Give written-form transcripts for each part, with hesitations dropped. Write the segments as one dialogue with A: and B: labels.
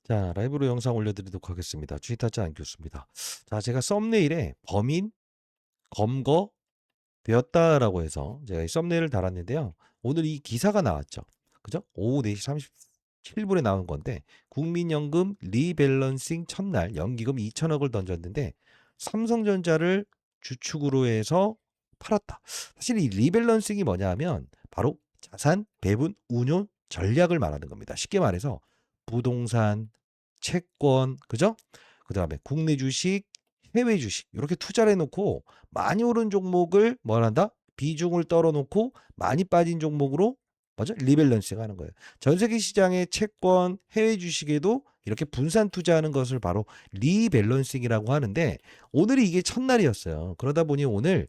A: 자, 라이브로 영상 올려드리도록 하겠습니다. 주식타짜 안교수입니다. 자, 제가 썸네일에 범인 검거되었다라고 해서 제가 이 썸네일을 달았는데요. 오늘 이 기사가 나왔죠. 그죠? 오후 4시 37분에 나온 건데, 국민연금 리밸런싱 첫날 연기금 2천억을 던졌는데, 삼성전자를 주축으로 해서 팔았다. 사실 이 리밸런싱이 뭐냐 하면, 바로 자산 배분 운용 전략을 말하는 겁니다. 쉽게 말해서, 부동산, 채권, 그죠? 그 다음에 국내 주식, 해외 주식, 이렇게 투자를 해놓고, 많이 오른 종목을 뭘 한다? 비중을 떨어놓고 많이 빠진 종목으로 맞아? 리밸런싱 하는 거예요. 전 세계 시장의 채권, 해외 주식에도 이렇게 분산 투자하는 것을 바로 리밸런싱이라고 하는데 오늘이 이게 첫날이었어요. 그러다 보니 오늘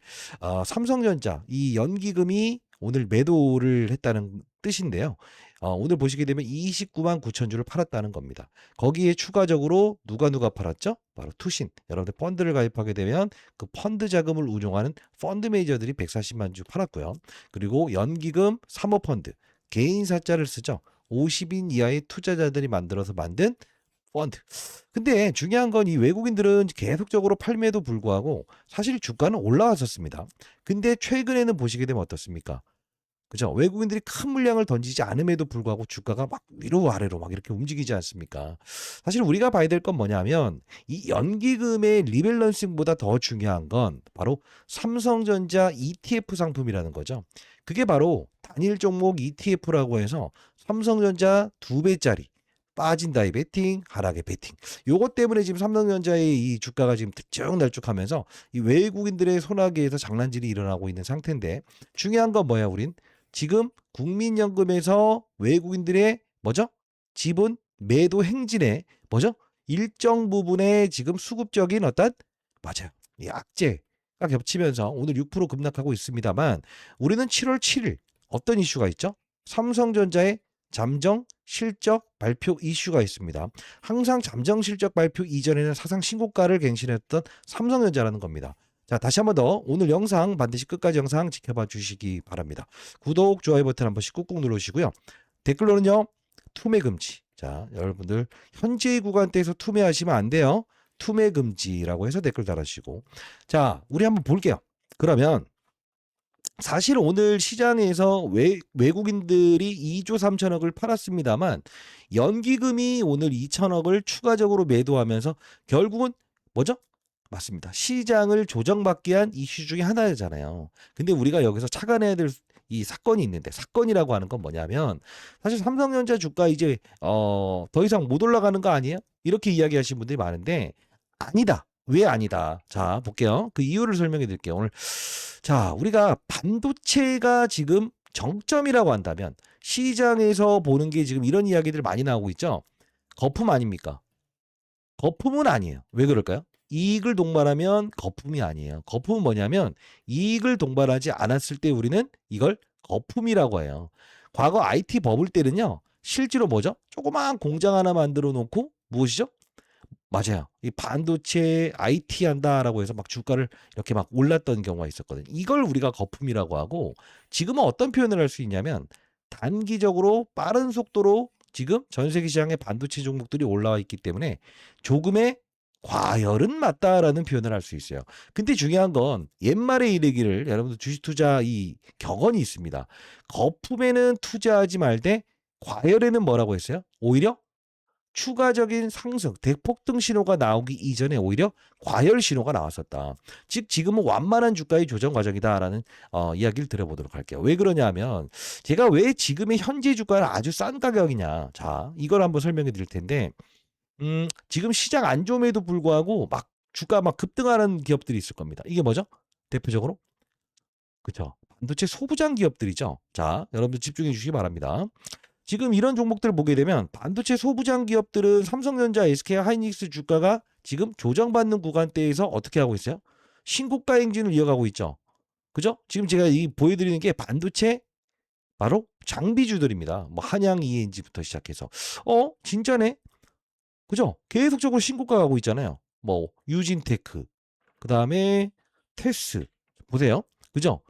A: 삼성전자 이 연기금이 오늘 매도를 했다는 뜻인데요. 오늘 보시게 되면 29만 9천 주를 팔았다는 겁니다. 거기에 추가적으로 누가 팔았죠? 바로 투신. 여러분들 펀드를 가입하게 되면 그 펀드 자금을 운용하는 펀드 매니저들이 140만 주 팔았고요. 그리고 연기금 사모펀드, 개인 사자를 쓰죠. 50인 이하의 투자자들이 만들어서 만든 펀드. 근데 중요한 건 이 외국인들은 계속적으로 팔매도 불구하고 사실 주가는 올라왔었습니다. 근데 최근에는 보시게 되면 어떻습니까? 그죠? 외국인들이 큰 물량을 던지지 않음에도 불구하고 주가가 막 위로 아래로 막 이렇게 움직이지 않습니까? 사실 우리가 봐야 될 건 뭐냐면 이 연기금의 리밸런싱보다 더 중요한 건 바로 삼성전자 ETF 상품이라는 거죠. 그게 바로 단일 종목 ETF라고 해서 삼성전자 2배짜리 빠진다의 베팅, 하락의 베팅. 요것 때문에 지금 삼성전자의 이 주가가 지금 들쭉날쭉하면서 이 외국인들의 손아귀에서 장난질이 일어나고 있는 상태인데 중요한 건 뭐야, 우린? 지금 국민연금에서 외국인들의 뭐죠? 지분 매도 행진에 뭐죠? 일정 부분의 지금 수급적인 어떤 맞아요. 이 악재가 겹치면서 오늘 6% 급락하고 있습니다만 우리는 7월 7일 어떤 이슈가 있죠? 삼성전자의 잠정 실적 발표 이슈가 있습니다. 항상 잠정 실적 발표 이전에는 사상 신고가를 갱신했던 삼성전자라는 겁니다. 자, 다시 한번 더 오늘 영상 반드시 끝까지 영상 지켜봐 주시기 바랍니다. 구독, 좋아요 버튼 한 번씩 꾹꾹 누르시고요. 댓글로는요. 투매 금지. 자, 여러분들 현재 구간대에서 투매하시면 안 돼요. 투매 금지라고 해서 댓글 달아주시고. 자, 우리 한번 볼게요. 그러면 사실 오늘 시장에서 외국인들이 2조 3천억을 팔았습니다만 연기금이 오늘 2천억을 추가적으로 매도하면서 결국은 뭐죠? 맞습니다. 시장을 조정받게 한 이슈 중에 하나잖아요. 근데 우리가 여기서 착안해야 될 이 사건이 있는데 사건이라고 하는 건 뭐냐면 사실 삼성전자 주가 이제 더 이상 못 올라가는 거 아니에요? 이렇게 이야기하시는 분들이 많은데 아니다. 왜 아니다? 자, 볼게요. 그 이유를 설명해 드릴게요. 오늘 자, 우리가 반도체가 지금 정점이라고 한다면 시장에서 보는 게 지금 이런 이야기들 많이 나오고 있죠. 거품 아닙니까? 거품은 아니에요. 왜 그럴까요? 이익을 동반하면 거품이 아니에요. 거품은 뭐냐면 이익을 동반하지 않았을 때 우리는 이걸 거품이라고 해요. 과거 IT 버블 때는요. 실제로 뭐죠? 조그마한 공장 하나 만들어 놓고 무엇이죠? 맞아요. 이 반도체 IT 한다라고 해서 막 주가를 이렇게 막 올랐던 경우가 있었거든요. 이걸 우리가 거품이라고 하고 지금은 어떤 표현을 할 수 있냐면 단기적으로 빠른 속도로 지금 전 세계 시장의 반도체 종목들이 올라와 있기 때문에 조금의 과열은 맞다라는 표현을 할 수 있어요. 근데 중요한 건 옛말에 이르기를 여러분들 주식 투자 이 격언이 있습니다. 거품에는 투자하지 말되 과열에는 뭐라고 했어요? 오히려 추가적인 상승, 대폭등 신호가 나오기 이전에 오히려 과열 신호가 나왔었다. 즉 지금은 완만한 주가의 조정 과정이다라는 이야기를 드려보도록 할게요. 왜 그러냐면 제가 왜 지금의 현재 주가를 아주 싼 가격이냐. 자, 이걸 한번 설명해 드릴 텐데 지금 시장 안 좋음에도 불구하고 막 주가 막 급등하는 기업들이 있을 겁니다. 이게 뭐죠? 대표적으로 그렇죠. 반도체 소부장 기업들이죠. 자, 여러분들 집중해 주시기 바랍니다. 지금 이런 종목들을 보게 되면 반도체 소부장 기업들은 삼성전자, SK 하이닉스 주가가 지금 조정받는 구간대에서 어떻게 하고 있어요? 신고가 행진을 이어가고 있죠. 그죠? 지금 제가 이 보여드리는 게 반도체 바로 장비주들입니다. 뭐 한양 ENG부터 시작해서 진짜네. 그죠? 계속적으로 신고가 가고 있잖아요. 뭐 유진테크, 그 다음에 테스 보세요. 그죠?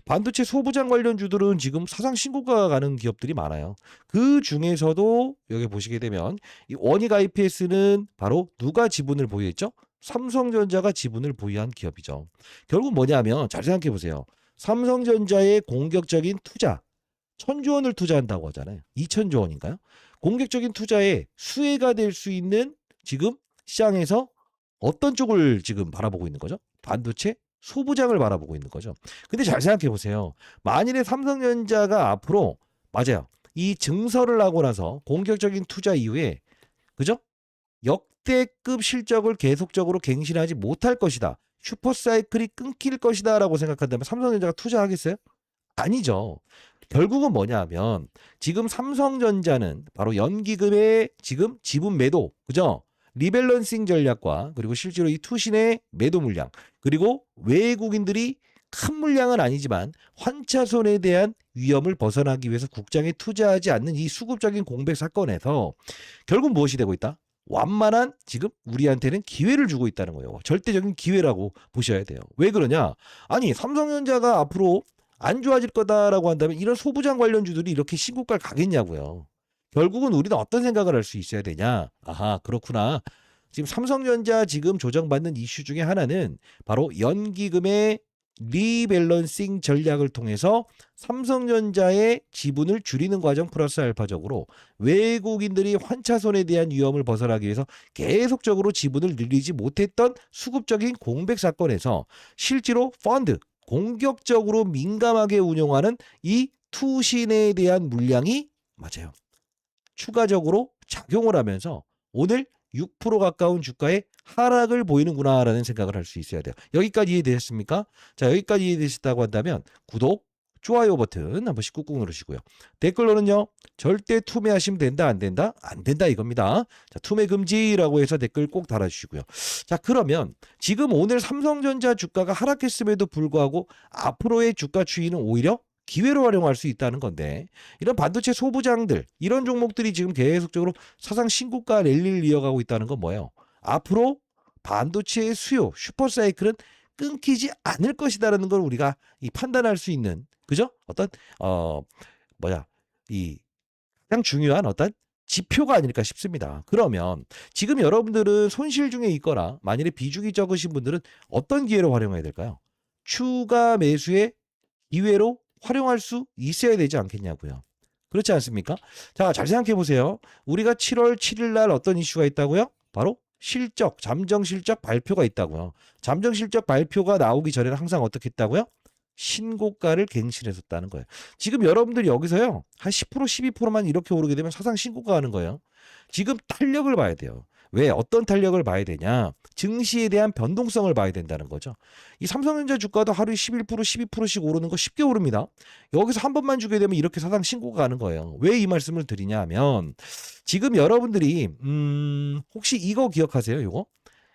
A: 반도체 소부장 관련주들은 지금 사상 신고가 가는 기업들이 많아요. 그 중에서도 여기 보시게 되면 이 원익 IPS는 바로 누가 지분을 보유했죠? 삼성전자가 지분을 보유한 기업이죠. 결국 뭐냐면 잘 생각해 보세요. 삼성전자의 공격적인 투자, 1,000조 원을 투자한다고 하잖아요. 2,000조 원인가요? 공격적인 투자에 수혜가 될 수 있는 지금 시장에서 어떤 쪽을 지금 바라보고 있는 거죠? 반도체 소부장을 바라보고 있는 거죠. 근데 잘 생각해 보세요. 만일에 삼성전자가 앞으로 맞아요. 이 증설을 하고 나서 공격적인 투자 이후에 그죠? 역대급 실적을 계속적으로 갱신하지 못할 것이다. 슈퍼사이클이 끊길 것이다라고 생각한다면 삼성전자가 투자하겠어요? 아니죠. 결국은 뭐냐면 지금 삼성전자는 바로 연기금의 지금 지분 매도, 그죠? 리밸런싱 전략과 그리고 실제로 이 투신의 매도 물량, 그리고 외국인들이 큰 물량은 아니지만 환차손에 대한 위험을 벗어나기 위해서 국장에 투자하지 않는 이 수급적인 공백 사건에서 결국 무엇이 되고 있다? 완만한 지금 우리한테는 기회를 주고 있다는 거예요. 절대적인 기회라고 보셔야 돼요. 왜 그러냐? 아니, 삼성전자가 앞으로 안 좋아질 거다라고 한다면 이런 소부장 관련주들이 이렇게 신고가를 가겠냐고요. 결국은 우리는 어떤 생각을 할 수 있어야 되냐? 아하, 그렇구나. 지금 삼성전자 지금 조정받는 이슈 중에 하나는 바로 연기금의 리밸런싱 전략을 통해서 삼성전자의 지분을 줄이는 과정 플러스 알파적으로 외국인들이 환차손에 대한 위험을 벗어나기 위해서 계속적으로 지분을 늘리지 못했던 수급적인 공백 사건에서 실제로 펀드, 공격적으로 민감하게 운용하는 이 투신에 대한 물량이 맞아요. 추가적으로 작용을 하면서 오늘 6% 가까운 주가의 하락을 보이는구나라는 생각을 할 수 있어야 돼요. 여기까지 이해되셨습니까? 자, 여기까지 이해되셨다고 한다면 구독, 좋아요 버튼 한 번씩 꾹꾹 누르시고요. 댓글로는요. 절대 투매하시면 된다 안 된다? 안 된다 이겁니다. 자, 투매 금지라고 해서 댓글 꼭 달아주시고요. 자, 그러면 지금 오늘 삼성전자 주가가 하락했음에도 불구하고 앞으로의 주가 추이는 오히려 기회로 활용할 수 있다는 건데 이런 반도체 소부장들 이런 종목들이 지금 계속적으로 사상 신고가 랠리를 이어가고 있다는 건 뭐예요? 앞으로 반도체의 수요 슈퍼사이클은 끊기지 않을 것이다라는 걸 우리가 이 판단할 수 있는 그죠? 어떤 어 뭐야 이 가장 중요한 어떤 지표가 아닐까 싶습니다. 그러면 지금 여러분들은 손실 중에 있거나 만일에 비중이 적으신 분들은 어떤 기회로 활용해야 될까요? 추가 매수의 기회로 활용할 수 있어야 되지 않겠냐고요. 그렇지 않습니까? 자, 잘 생각해 보세요. 우리가 7월 7일 날 어떤 이슈가 있다고요? 바로 실적, 잠정 실적 발표가 있다고요. 잠정 실적 발표가 나오기 전에는 항상 어떻게 했다고요? 신고가를 갱신했었다는 거예요. 지금 여러분들이 여기서요. 한 10%, 12%만 이렇게 오르게 되면 사상 신고가 하는 거예요. 지금 탄력을 봐야 돼요. 왜 어떤 탄력을 봐야 되냐? 증시에 대한 변동성을 봐야 된다는 거죠. 이 삼성전자 주가도 하루에 11%, 12%씩 오르는 거 쉽게 오릅니다. 여기서 한 번만 주게 되면 이렇게 사상 신고가 가는 거예요. 왜 이 말씀을 드리냐 하면 지금 여러분들이 혹시 이거 기억하세요? 이거?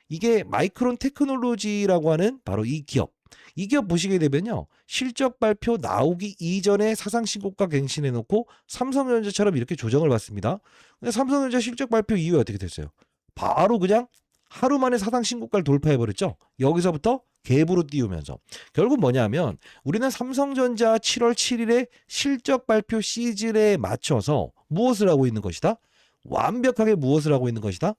A: 이게 마이크론 테크놀로지라고 하는 바로 이 기업. 이 기업 보시게 되면요. 실적 발표 나오기 이전에 사상 신고가 갱신해 놓고 삼성전자처럼 이렇게 조정을 받습니다. 근데 삼성전자 실적 발표 이후에 어떻게 됐어요? 바로 그냥 하루 만에 사상 신고가를 돌파해 버렸죠. 여기서부터 갭으로 띄우면서 결국 뭐냐면 우리는 삼성전자 7월 7일에 실적 발표 시즌에 맞춰서 무엇을 하고 있는 것이다? 완벽하게 무엇을 하고 있는 것이다?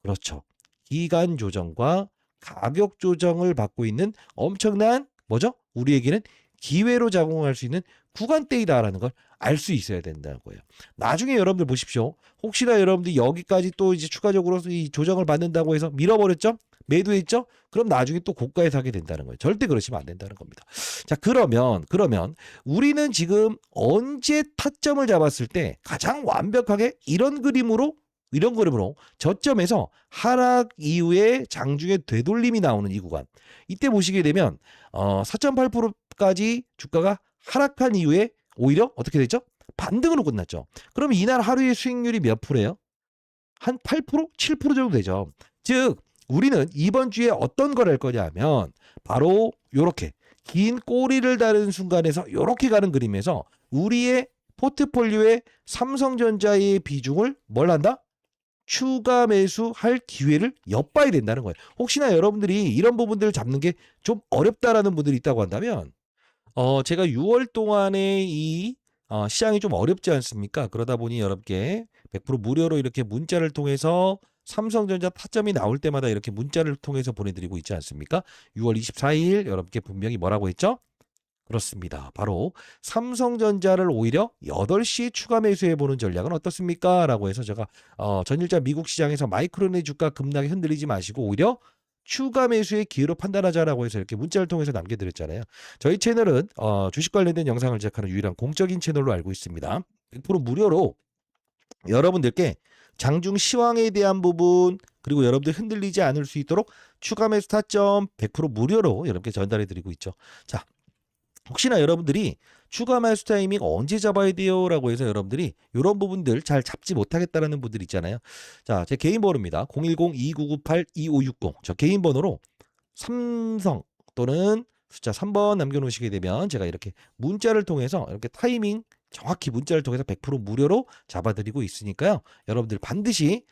A: 그렇죠. 기간 조정과 가격 조정을 받고 있는 엄청난 뭐죠? 우리에게는 기회로 작용할 수 있는 구간대이다라는 걸 알 수 있어야 된다는 거예요. 나중에 여러분들 보십시오. 혹시나 여러분들이 여기까지 또 이제 추가적으로 이 조정을 받는다고 해서 밀어버렸죠? 매도했죠? 그럼 나중에 또 고가에 사게 된다는 거예요. 절대 그러시면 안 된다는 겁니다. 자, 그러면 우리는 지금 언제 타점을 잡았을 때 가장 완벽하게 이런 그림으로 저점에서 하락 이후에 장중에 되돌림이 나오는 이 구간. 이때 보시게 되면 4.8%까지 주가가 하락한 이후에 오히려 어떻게 됐죠? 반등으로 끝났죠. 그럼 이날 하루의 수익률이 몇 프로예요? 한 8%, 7% 정도 되죠. 즉 우리는 이번 주에 어떤 걸 할 거냐면 바로 요렇게 긴 꼬리를 다는 순간에서 요렇게 가는 그림에서 우리의 포트폴리오에 삼성전자의 비중을 뭘 한다? 추가 매수할 기회를 엿봐야 된다는 거예요. 혹시나 여러분들이 이런 부분들을 잡는 게 좀 어렵다라는 분들이 있다고 한다면 제가 6월 동안에 이 시장이 좀 어렵지 않습니까? 그러다 보니 여러분께 100% 무료로 이렇게 문자를 통해서 삼성전자 타점이 나올 때마다 이렇게 문자를 통해서 보내드리고 있지 않습니까? 6월 24일 여러분께 분명히 뭐라고 했죠? 그렇습니다. 바로 삼성전자를 오히려 8시에 추가 매수해 보는 전략은 어떻습니까? 라고 해서 제가 전일자 미국 시장에서 마이크론의 주가 급락에 흔들리지 마시고 오히려 추가 매수의 기회로 판단하자라고 해서 이렇게 문자를 통해서 남겨드렸잖아요. 저희 채널은 주식 관련된 영상을 제작하는 유일한 공적인 채널로 알고 있습니다. 100% 무료로 여러분들께 장중 시황에 대한 부분 그리고 여러분들 흔들리지 않을 수 있도록 추가 매수 타점 100% 무료로 여러분께 전달해 드리고 있죠. 자, 혹시나 여러분들이 추가 매수 타이밍 언제 잡아야 돼요? 라고 해서 여러분들이 이런 부분들 잘 잡지 못하겠다라는 분들 있잖아요. 자, 제 개인 번호입니다. 010-2998-2560. 저 개인 번호로 삼성 또는 숫자 3번 남겨놓으시게 되면 제가 이렇게 문자를 통해서 이렇게 타이밍 정확히 문자를 통해서 100% 무료로 잡아드리고 있으니까요. 여러분들 반드시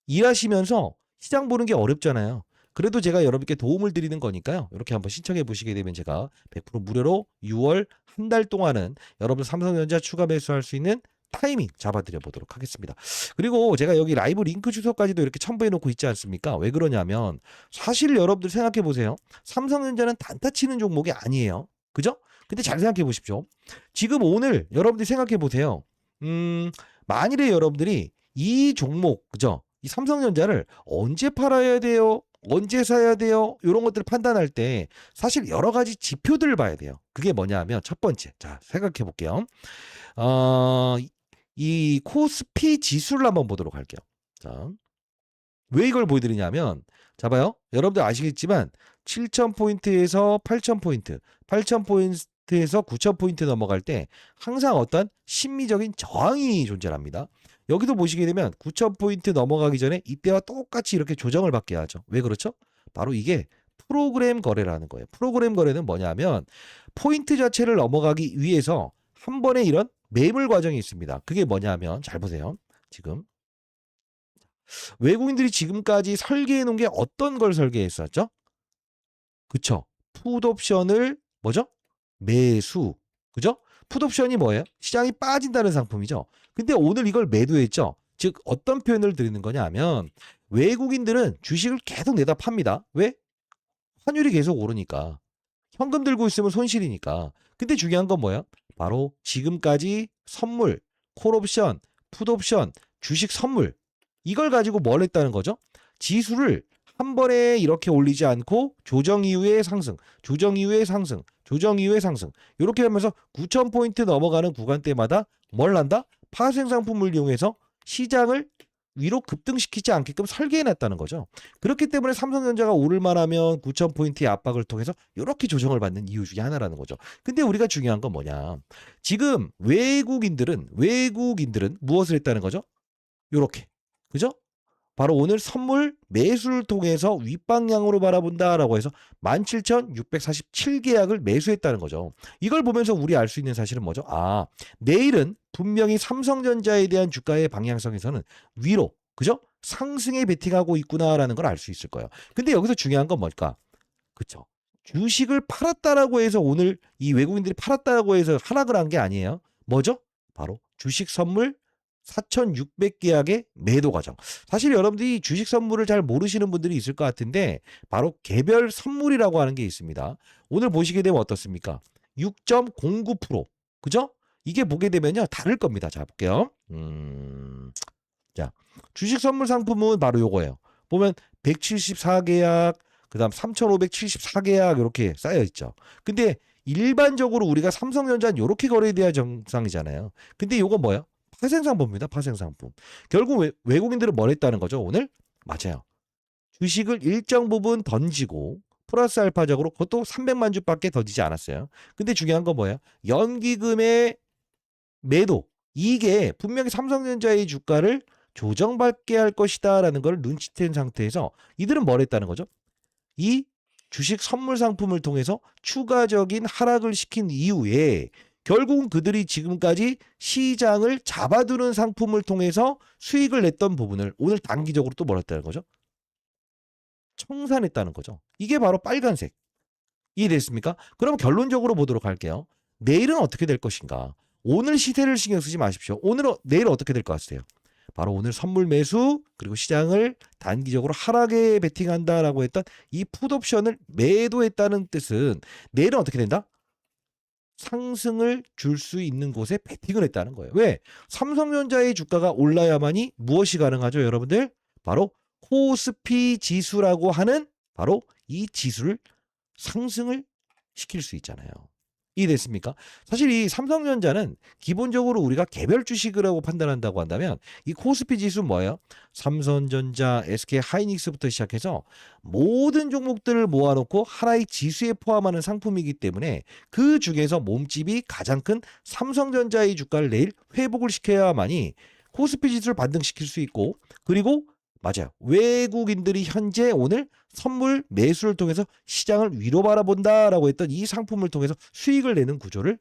A: 일하시면서 시장 보는 게 어렵잖아요. 그래도 제가 여러분께 도움을 드리는 거니까요. 이렇게 한번 신청해 보시게 되면 제가 100% 무료로 6월 한 달 동안은 여러분 삼성전자 추가 매수할 수 있는 타이밍 잡아드려 보도록 하겠습니다. 그리고 제가 여기 라이브 링크 주소까지도 이렇게 첨부해 놓고 있지 않습니까? 왜 그러냐면 사실 여러분들 생각해 보세요. 삼성전자는 단타 치는 종목이 아니에요. 그죠? 근데 잘 생각해 보십시오. 지금 오늘 여러분들이 생각해 보세요. 만일에 여러분들이 이 종목, 그죠? 이 삼성전자를 언제 팔아야 돼요? 언제 사야 돼요? 이런 것들을 판단할 때 사실 여러 가지 지표들을 봐야 돼요. 그게 뭐냐 하면 첫 번째. 자, 생각해 볼게요. 이 코스피 지수를 한번 보도록 할게요. 자, 왜 이걸 보여드리냐면, 자 봐요. 여러분들 아시겠지만 7,000포인트에서 8,000포인트, 8,000포인트에서 9,000포인트 넘어갈 때 항상 어떤 심리적인 저항이 존재합니다. 여기도 보시게 되면 9,000포인트 넘어가기 전에 이때와 똑같이 이렇게 조정을 받게 하죠. 왜 그렇죠? 바로 이게 프로그램 거래라는 거예요. 프로그램 거래는 뭐냐면 포인트 자체를 넘어가기 위해서 한 번에 이런 매물 과정이 있습니다. 그게 뭐냐면 잘 보세요. 지금 외국인들이 지금까지 설계해 놓은 게 어떤 걸 설계했었죠? 그쵸? 풋옵션을 뭐죠? 매수. 그죠? 풋옵션이 뭐예요? 시장이 빠진다는 상품이죠. 근데 오늘 이걸 매도했죠. 즉 어떤 표현을 드리는 거냐 하면 외국인들은 주식을 계속 내다 팝니다. 왜? 환율이 계속 오르니까. 현금 들고 있으면 손실이니까. 근데 중요한 건 뭐야? 바로 지금까지 선물, 콜옵션, 풋옵션, 주식 선물 이걸 가지고 뭘 했다는 거죠? 지수를 한 번에 이렇게 올리지 않고 조정 이후에 상승, 조정 이후에 상승, 조정 이후에 상승 이렇게 하면서 9,000포인트 넘어가는 구간대마다 뭘 한다? 파생 상품을 이용해서 시장을 위로 급등시키지 않게끔 설계해놨다는 거죠. 그렇기 때문에 삼성전자가 오를만 하면 9,000포인트의 압박을 통해서 이렇게 조정을 받는 이유 중에 하나라는 거죠. 근데 우리가 중요한 건 뭐냐. 지금 외국인들은 무엇을 했다는 거죠? 요렇게. 그죠? 바로 오늘 선물 매수를 통해서 윗방향으로 바라본다라고 해서 17,647계약을 매수했다는 거죠. 이걸 보면서 우리 알 수 있는 사실은 뭐죠? 내일은 분명히 삼성전자에 대한 주가의 방향성에서는 위로, 그죠? 상승에 베팅하고 있구나라는 걸 알 수 있을 거예요. 근데 여기서 중요한 건 뭘까? 그쵸? 주식을 팔았다라고 해서 오늘 이 외국인들이 팔았다라고 해서 하락을 한 게 아니에요. 뭐죠? 바로 주식 선물 4,600계약의 매도 과정. 사실 여러분들이 주식 선물을 잘 모르시는 분들이 있을 것 같은데 바로 개별 선물이라고 하는 게 있습니다. 오늘 보시게 되면 어떻습니까? 6.09%. 그죠? 이게 보게 되면요. 다를 겁니다. 자, 볼게요. 자, 주식 선물 상품은 바로 요거예요. 보면 174계약, 그다음 3,574계약 이렇게 쌓여 있죠. 근데 일반적으로 우리가 삼성전자는 이렇게 거래돼야 정상이잖아요. 근데 요거 뭐예요? 파생상품입니다. 파생상품. 결국 외국인들은 뭘 했다는 거죠? 오늘? 맞아요. 주식을 일정 부분 던지고 플러스 알파적으로 그것도 300만 주밖에 던지지 않았어요. 근데 중요한 건 뭐예요? 연기금의 매도. 이게 분명히 삼성전자의 주가를 조정받게 할 것이다라는 걸 눈치챈 상태에서 이들은 뭘 했다는 거죠? 이 주식 선물 상품을 통해서 추가적인 하락을 시킨 이후에 결국은 그들이 지금까지 시장을 잡아두는 상품을 통해서 수익을 냈던 부분을 오늘 단기적으로 또 뭐랬다는 거죠? 청산했다는 거죠. 이게 바로 빨간색. 이해됐습니까? 그럼 결론적으로 보도록 할게요. 내일은 어떻게 될 것인가? 오늘 시세를 신경 쓰지 마십시오. 내일 어떻게 될 것 같으세요? 바로 오늘 선물 매수 그리고 시장을 단기적으로 하락에 베팅한다라고 했던 이 풋옵션을 매도했다는 뜻은 내일은 어떻게 된다? 상승을 줄 수 있는 곳에 베팅을 했다는 거예요. 왜? 삼성전자의 주가가 올라야만이 무엇이 가능하죠, 여러분들? 바로 코스피 지수라고 하는 바로 이 지수를 상승을 시킬 수 있잖아요. 이해됐습니까? 사실 이 삼성전자는 기본적으로 우리가 개별 주식이라고 판단한다고 한다면 이 코스피 지수는 뭐예요? 삼성전자, SK 하이닉스부터 시작해서 모든 종목들을 모아놓고 하나의 지수에 포함하는 상품이기 때문에 그 중에서 몸집이 가장 큰 삼성전자의 주가를 내일 회복을 시켜야만이 코스피 지수를 반등시킬 수 있고, 그리고 맞아요, 외국인들이 현재 오늘 선물 매수를 통해서 시장을 위로 바라본다라고 했던 이 상품을 통해서 수익을 내는 구조를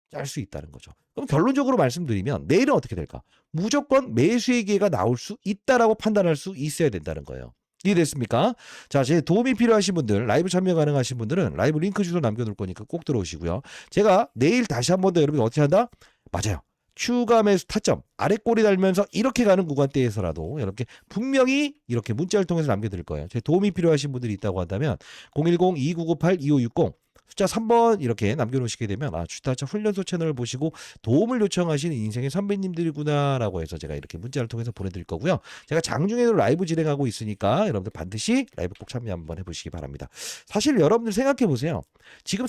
A: 짤 수 있다는 거죠. 그럼 결론적으로 말씀드리면 내일은 어떻게 될까? 무조건 매수의 기회가 나올 수 있다라고 판단할 수 있어야 된다는 거예요. 이해됐습니까? 자, 제 도움이 필요하신 분들, 라이브 참여 가능하신 분들은 라이브 링크 주소 남겨놓을 거니까 꼭 들어오시고요. 제가 내일 다시 한 번 더 여러분 어떻게 한다? 맞아요. 추가 매수 타점 아래 꼬리 달면서 이렇게 가는 구간대에서라도 여러분께 분명히 이렇게 문자를 통해서 남겨드릴 거예요. 제 도움이 필요하신 분들이 있다고 한다면 010-2998-2560 숫자 3번 이렇게 남겨놓으시게 되면 주식타짜 훈련소 채널을 보시고 도움을 요청하시는 인생의 선배님들이구나라고 해서 제가 이렇게 문자를 통해서 보내드릴 거고요. 제가 장중에도 라이브 진행하고 있으니까 여러분들 반드시 라이브 꼭 참여 한번 해보시기 바랍니다. 사실 여러분들 생각해보세요. 지금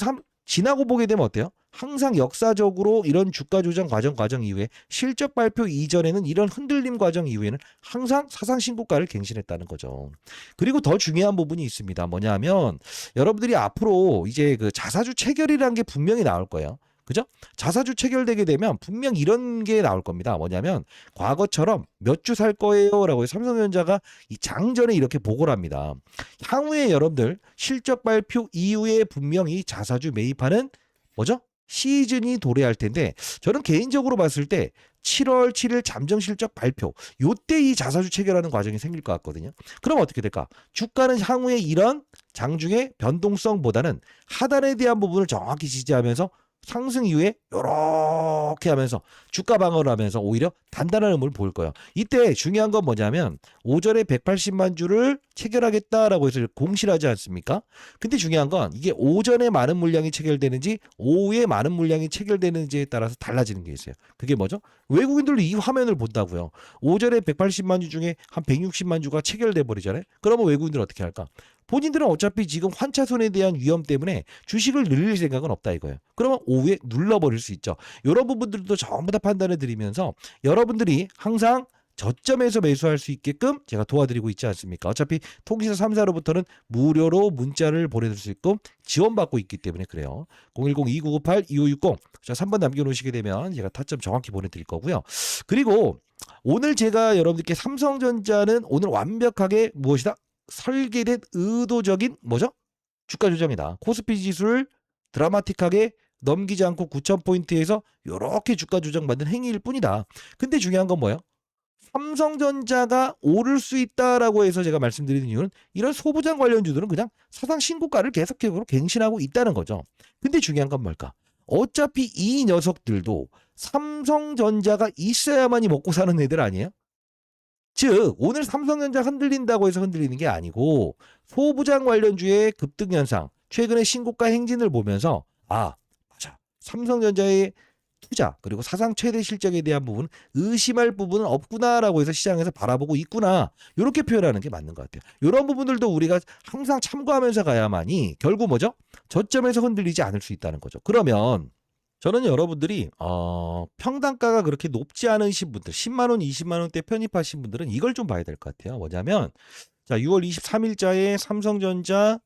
A: 지나고 보게 되면 어때요? 항상 역사적으로 이런 주가 조정 과정 이후에 실적 발표 이전에는 이런 흔들림 과정 이후에는 항상 사상 신고가를 갱신했다는 거죠. 그리고 더 중요한 부분이 있습니다. 뭐냐 하면 여러분들이 앞으로 이제 그 자사주 체결이라는 게 분명히 나올 거예요. 그죠? 자사주 체결되게 되면 분명 이런 게 나올 겁니다. 뭐냐면 과거처럼 몇 주 살 거예요라고 해서 삼성전자가 이 장전에 이렇게 보고를 합니다. 향후에 여러분들 실적 발표 이후에 분명히 자사주 매입하는 뭐죠? 시즌이 도래할 텐데 저는 개인적으로 봤을 때 7월 7일 잠정 실적 발표 요때 이 자사주 체결하는 과정이 생길 것 같거든요. 그럼 어떻게 될까? 주가는 향후에 이런 장중의 변동성보다는 하단에 대한 부분을 정확히 지지하면서 상승 이후에 이렇게 하면서 주가 방어를 하면서 오히려 단단한 흐름을 보일 거예요. 이때 중요한 건 뭐냐면 오전에 180만 주를 체결하겠다라고 해서 공시하지 않습니까? 근데 중요한 건 이게 오전에 많은 물량이 체결되는지 오후에 많은 물량이 체결되는지에 따라서 달라지는 게 있어요. 그게 뭐죠? 외국인들도 이 화면을 본다고요. 오전에 180만 주 중에 한 160만 주가 체결돼 버리잖아요. 그러면 외국인들은 어떻게 할까? 본인들은 어차피 지금 환차손에 대한 위험 때문에 주식을 늘릴 생각은 없다 이거예요. 그러면 오후에 눌러버릴 수 있죠. 이런 부분들도 전부 다 판단해 드리면서 여러분들이 항상 저점에서 매수할 수 있게끔 제가 도와드리고 있지 않습니까? 어차피 통신사 3사로부터는 무료로 문자를 보내줄 수 있고 지원받고 있기 때문에 그래요. 010-2998-2560 자 3번 남겨놓으시게 되면 제가 타점 정확히 보내드릴 거고요. 그리고 오늘 제가 여러분들께 삼성전자는 오늘 완벽하게 무엇이다? 설계된 의도적인 뭐죠? 주가 조정이다. 코스피 지수를 드라마틱하게 넘기지 않고 9,000포인트에서 이렇게 주가 조정 만든 행위일 뿐이다. 근데 중요한 건 뭐예요? 삼성전자가 오를 수 있다라고 해서 제가 말씀드리는 이유는 이런 소부장 관련주들은 그냥 사상 신고가를 계속적으로 갱신하고 있다는 거죠. 근데 중요한 건 뭘까? 어차피 이 녀석들도 삼성전자가 있어야만이 먹고 사는 애들 아니에요? 즉 오늘 삼성전자 흔들린다고 해서 흔들리는 게 아니고 소부장 관련주의 급등 현상, 최근의 신고가 행진을 보면서 맞아. 삼성전자의 투자 그리고 사상 최대 실적에 대한 부분 의심할 부분은 없구나라고 해서 시장에서 바라보고 있구나. 이렇게 표현하는 게 맞는 것 같아요. 이런 부분들도 우리가 항상 참고하면서 가야만이 결국 뭐죠? 저점에서 흔들리지 않을 수 있다는 거죠. 그러면 저는 여러분들이 평단가가 그렇게 높지 않으신 분들 10만 원, 20만 원대 편입하신 분들은 이걸 좀 봐야 될 것 같아요. 뭐냐면 자 6월 23일자에 삼성전자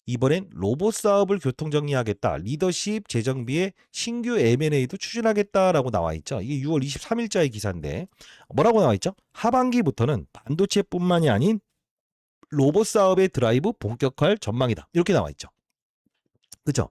A: 이번엔 로봇 사업을 교통정리하겠다. 리더십 재정비에 신규 M&A도 추진하겠다라고 나와 있죠. 이게 6월 23일자의 기사인데 뭐라고 나와 있죠? 하반기부터는 반도체뿐만이 아닌 로봇 사업의 드라이브 본격화할 전망이다. 이렇게 나와 있죠. 그렇죠?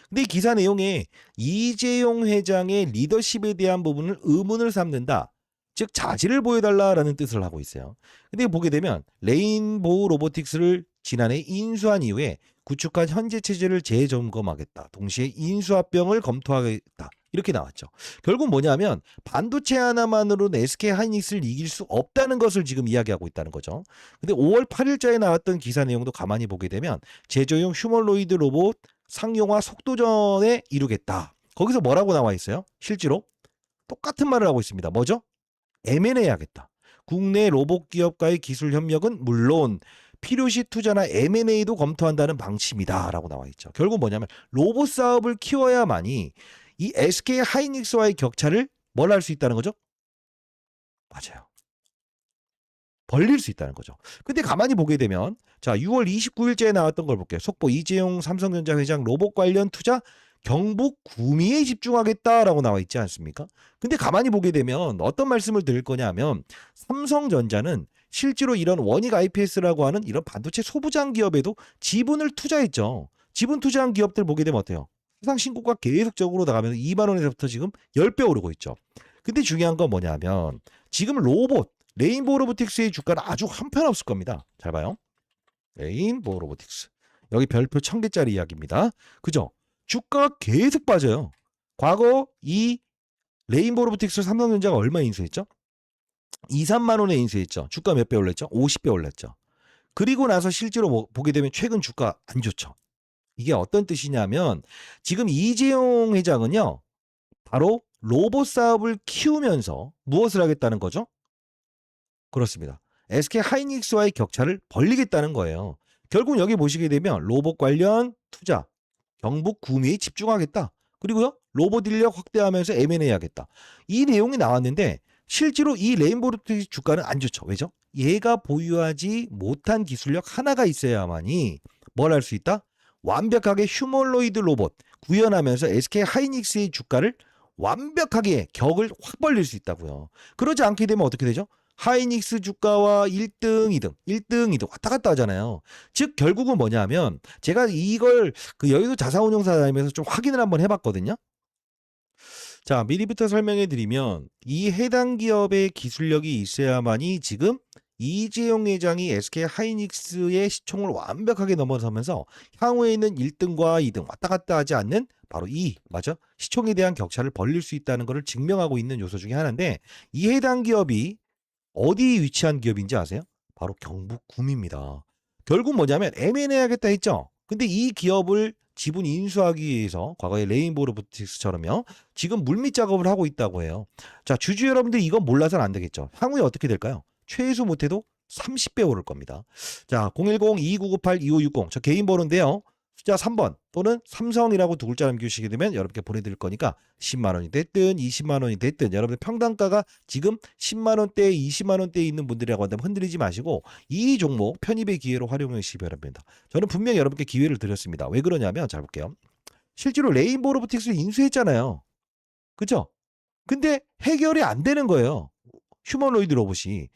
A: 근데 이 기사 내용에 이재용 회장의 리더십에 대한 부분을 의문을 삼는다. 즉 자질을 보여달라라는 뜻을 하고 있어요. 근데 보게 되면 레인보우 로보틱스를 지난해 인수한 이후에 구축한 현재 체제를 재점검하겠다. 동시에 인수합병을 검토하겠다. 이렇게 나왔죠. 결국 뭐냐면 반도체 하나만으로는 SK 하이닉스를 이길 수 없다는 것을 지금 이야기하고 있다는 거죠. 근데 5월 8일자에 나왔던 기사 내용도 가만히 보게 되면 제조용 휴머노이드 로봇 상용화 속도전에 이루겠다. 거기서 뭐라고 나와 있어요? 실제로 똑같은 말을 하고 있습니다. 뭐죠? M&A 하겠다. 국내 로봇 기업과의 기술 협력은 물론 필요시 투자나 M&A도 검토한다는 방침이다라고 나와 있죠. 결국 뭐냐면 로봇 사업을 키워야만이 이 SK 하이닉스와의 격차를 뭘 할 수 있다는 거죠? 맞아요. 벌릴 수 있다는 거죠. 근데 가만히 보게 되면 자 6월 29일자에 나왔던 걸 볼게요. 속보 이재용 삼성전자 회장 로봇 관련 투자 경북 구미에 집중하겠다라고 나와 있지 않습니까? 근데 가만히 보게 되면 어떤 말씀을 드릴 거냐면 삼성전자는 실제로 이런 원익 IPS라고 하는 이런 반도체 소부장 기업에도 지분을 투자했죠. 지분 투자한 기업들 보게 되면 어때요? 사상 신고가 계속적으로 나가면 2만 원에서부터 지금 10배 오르고 있죠. 근데 중요한 건 뭐냐면 지금 로봇 레인보우 로보틱스의 주가는 아주 한편없을 겁니다. 잘 봐요. 레인보우 로보틱스. 여기 별표 1000개짜리 이야기입니다. 그죠? 주가가 계속 빠져요. 과거 이 레인보우 로보틱스 삼성전자가 얼마 인수했죠? 2, 3만 원에 인수했죠. 주가 몇 배 올랐죠? 50배 올랐죠. 그리고 나서 실제로 보게 되면 최근 주가 안 좋죠. 이게 어떤 뜻이냐면 지금 이재용 회장은요. 바로 로봇 사업을 키우면서 무엇을 하겠다는 거죠? 그렇습니다. SK 하이닉스와의 격차를 벌리겠다는 거예요. 결국 여기 보시게 되면 로봇 관련 투자, 경북 구미에 집중하겠다. 그리고요. 로봇 인력 확대하면서 M&A 하겠다. 이 내용이 나왔는데 실제로 이 레인보우 로보틱스 주가는 안 좋죠. 왜죠? 얘가 보유하지 못한 기술력 하나가 있어야만이 뭘 할 수 있다? 완벽하게 휴머노이드 로봇 구현하면서 SK 하이닉스의 주가를 완벽하게 격을 확 벌릴 수 있다고요. 그러지 않게 되면 어떻게 되죠? 하이닉스 주가와 1등, 2등, 1등, 2등 왔다 갔다 하잖아요. 즉 결국은 뭐냐면 제가 이걸 그 여의도 자산운용사 다니면서 좀 확인을 한번 해봤거든요. 자, 미리부터 설명해 드리면 이 해당 기업의 기술력이 있어야만이 지금 이재용 회장이 SK 하이닉스의 시총을 완벽하게 넘어서면서 향후에 있는 1등과 2등 왔다 갔다 하지 않는 바로 이 맞아? 시총에 대한 격차를 벌릴 수 있다는 것을 증명하고 있는 요소 중에 하나인데 이 해당 기업이 어디 위치한 기업인지 아세요? 바로 경북 구미입니다. 결국 뭐냐면 M&A 하겠다 했죠. 근데 이 기업을 지분 인수하기 위해서 과거의 레인보우 로보틱스처럼요. 지금 물밑 작업을 하고 있다고 해요. 자, 주주 여러분들 이건 몰라서는 안 되겠죠. 향후에 어떻게 될까요? 최소 못해도 30배 오를 겁니다. 자, 010-2998-2560 저 개인 번호인데요. 숫자 3번 또는 삼성이라고 두 글자 남겨주시게 되면 여러분께 보내드릴 거니까 10만 원이 됐든 20만 원이 됐든 여러분들 평단가가 지금 10만 원대, 20만 원대에 있는 분들이라고 한다면 흔들리지 마시고 이 종목 편입의 기회로 활용해 주시기 바랍니다. 저는 분명히 여러분께 기회를 드렸습니다. 왜 그러냐면 잘 볼게요. 실제로 레인보우 로보틱스를 인수했잖아요. 그죠? 근데 해결이 안 되는 거예요. 휴머노이드 로봇이.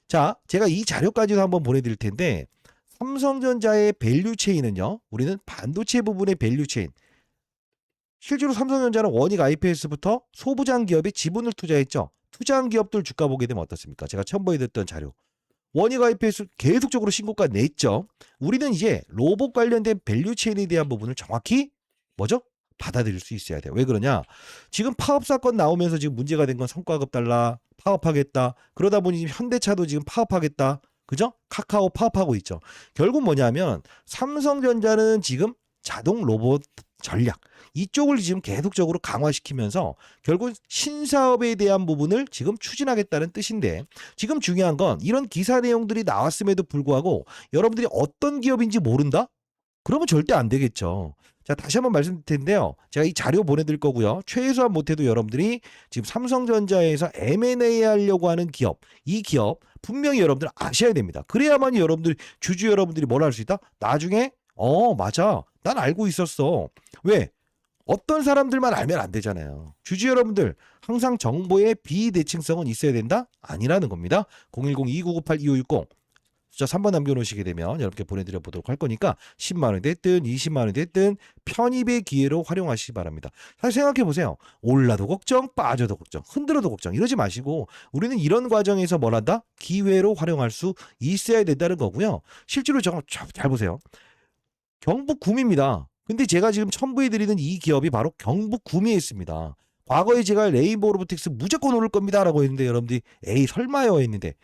A: 자, 제가 이 자료까지도 한번 보내드릴 텐데 삼성전자의 밸류 체인은요. 우리는 반도체 부분의 밸류 체인. 실제로 삼성전자는 원익 IPS부터 소부장 기업에 지분을 투자했죠. 투자한 기업들 주가 보게 되면 어떻습니까? 제가 첨부해드렸던 자료. 원익 IPS 계속적으로 신고가 냈죠. 우리는 이제 로봇 관련된 밸류 체인에 대한 부분을 정확히 뭐죠? 받아들일 수 있어야 돼요. 왜 그러냐? 지금 파업 사건 나오면서 지금 문제가 된 건 성과급 달라, 파업하겠다. 그러다 보니 지금 현대차도 지금 파업하겠다. 그죠? 카카오 파업하고 있죠. 결국 뭐냐면 삼성전자는 지금 자동 로봇 전략 이쪽을 지금 계속적으로 강화시키면서 결국 신사업에 대한 부분을 지금 추진하겠다는 뜻인데 지금 중요한 건 이런 기사 내용들이 나왔음에도 불구하고 여러분들이 어떤 기업인지 모른다? 그러면 절대 안 되겠죠. 자, 다시 한번 말씀드릴 텐데요. 제가 이 자료 보내드릴 거고요. 최소한 못해도 여러분들이 지금 삼성전자에서 M&A 하려고 하는 기업, 이 기업 분명히 여러분들 아셔야 됩니다. 그래야만이 여러분들 주주 여러분들이 뭘 할 수 있다? 나중에 맞아. 난 알고 있었어. 왜? 어떤 사람들만 알면 안 되잖아요. 주주 여러분들 항상 정보의 비대칭성은 있어야 된다? 아니라는 겁니다. 010-2998-2560 숫자 3번 남겨놓으시게 되면 여러분께 보내드려 보도록 할 거니까 10만 원이 됐든 20만 원이 됐든 편입의 기회로 활용하시기 바랍니다. 사실 생각해 보세요. 올라도 걱정, 빠져도 걱정, 흔들어도 걱정 이러지 마시고 우리는 이런 과정에서 뭘 한다? 기회로 활용할 수 있어야 된다는 거고요. 실제로 잘 보세요. 경북 구미입니다. 근데 제가 지금 첨부해드리는 이 기업이 바로 경북 구미에 있습니다. 과거에 제가 레인보우 로보틱스 무조건 오를 겁니다 라고 했는데 여러분들이 에이 설마요 했는데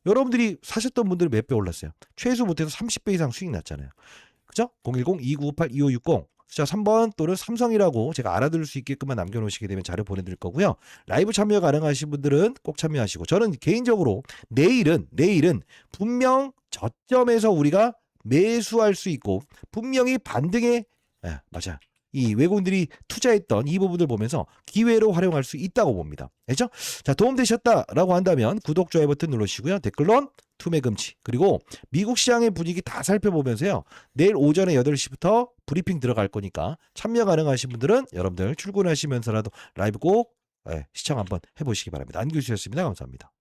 A: 여러분들이 사셨던 분들은 몇 배 올랐어요. 최소 못해도 30배 이상 수익 났잖아요. 그죠? 010-2998-2560 숫자 3번 또는 삼성이라고 제가 알아들을 수 있게끔만 남겨놓으시게 되면 자료 보내드릴 거고요. 라이브 참여 가능하신 분들은 꼭 참여하시고 저는 개인적으로 내일은 분명 저점에서 우리가 매수할 수 있고 분명히 반등에 맞아. 이 외국인들이 투자했던 이 부분들 보면서 기회로 활용할 수 있다고 봅니다. 알죠? 자, 도움되셨다라고 한다면 구독, 좋아요 버튼 눌러주시고요. 댓글론 투매 금지 그리고 미국 시장의 분위기 다 살펴보면서요. 내일 오전에 8시부터 브리핑 들어갈 거니까 참여 가능하신 분들은 여러분들 출근하시면서라도 라이브 꼭 시청 한번 해보시기 바랍니다. 안규수였습니다. 감사합니다.